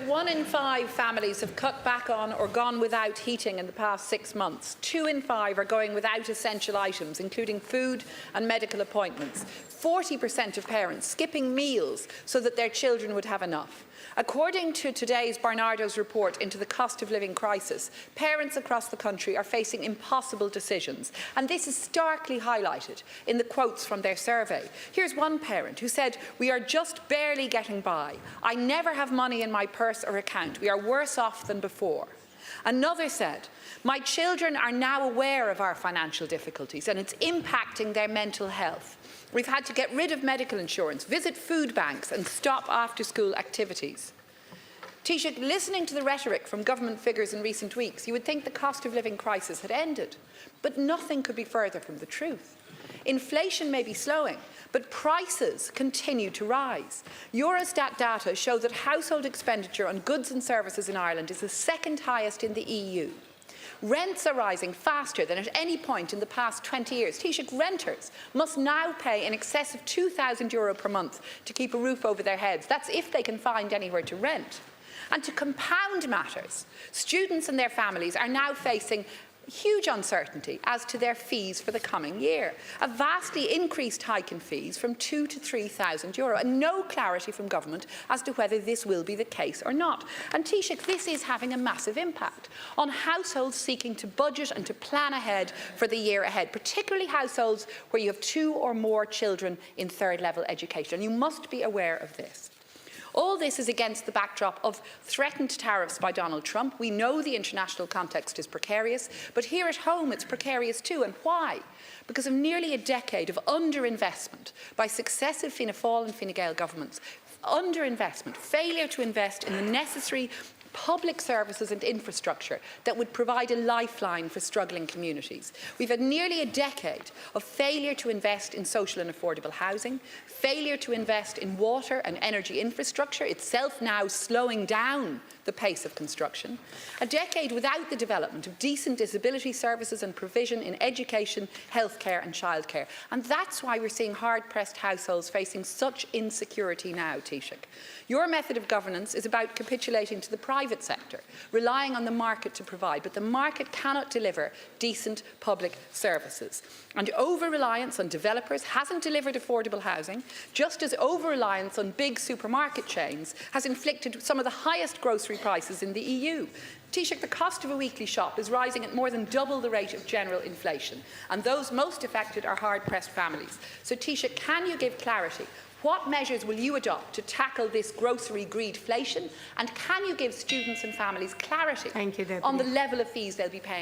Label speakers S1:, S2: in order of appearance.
S1: 1 in 5 families have cut back on or gone without heating in the past 6 months. 2 in 5 are going without essential items, including food and medical appointments. 40% of parents skipping meals so that their children would have enough. According to today's Barnardo's report into the cost of living crisis, parents across the country are facing impossible decisions, and this is starkly highlighted in the quotes from their survey. Here's one parent who said, "We are just barely getting by. I never have money in my purse or account. We are worse off than before." Another said, "My children are now aware of our financial difficulties and it's impacting their mental health. We've had to get rid of medical insurance, visit food banks and stop after-school activities." Taoiseach, listening to the rhetoric from government figures in recent weeks, you would think the cost of living crisis had ended. But nothing could be further from the truth. Inflation may be slowing, but prices continue to rise. Eurostat data show that household expenditure on goods and services in Ireland is the second highest in the EU. Rents are rising faster than at any point in the past 20 years. Taoiseach, renters must now pay in excess of €2,000 per month to keep a roof over their heads. That's if they can find anywhere to rent. And to compound matters, students and their families are now facing huge uncertainty as to their fees for the coming year. A vastly increased hike in fees from €2,000 to €3,000 and no clarity from government as to whether this will be the case or not. And Taoiseach, this is having a massive impact on households seeking to budget and to plan ahead for the year ahead, particularly households where you have 2 or more children in third-level education. And you must be aware of this. All this is against the backdrop of threatened tariffs by Donald Trump. We know the international context is precarious, but here at home it's precarious too. And why? Because of nearly a decade of underinvestment by successive Fianna Fáil and Fine Gael governments. Underinvestment, failure to invest in the necessary public services and infrastructure that would provide a lifeline for struggling communities. We've had nearly a decade of failure to invest in social and affordable housing, failure to invest in water and energy infrastructure, itself now slowing down the pace of construction, a decade without the development of decent disability services and provision in education, healthcare and childcare. And that's why we're seeing hard-pressed households facing such insecurity now, Taoiseach. Your method of governance is about capitulating to the private sector, relying on the market to provide, but the market cannot deliver decent public services. And over-reliance on developers hasn't delivered affordable housing, just as over-reliance on big supermarket chains has inflicted some of the highest grocery prices in the EU. Taoiseach, the cost of a weekly shop is rising at more than double the rate of general inflation, and those most affected are hard-pressed families. So Taoiseach, can you give clarity? What measures will you adopt to tackle this grocery greedflation? And can you give students and families clarity on the level of fees they'll be paying?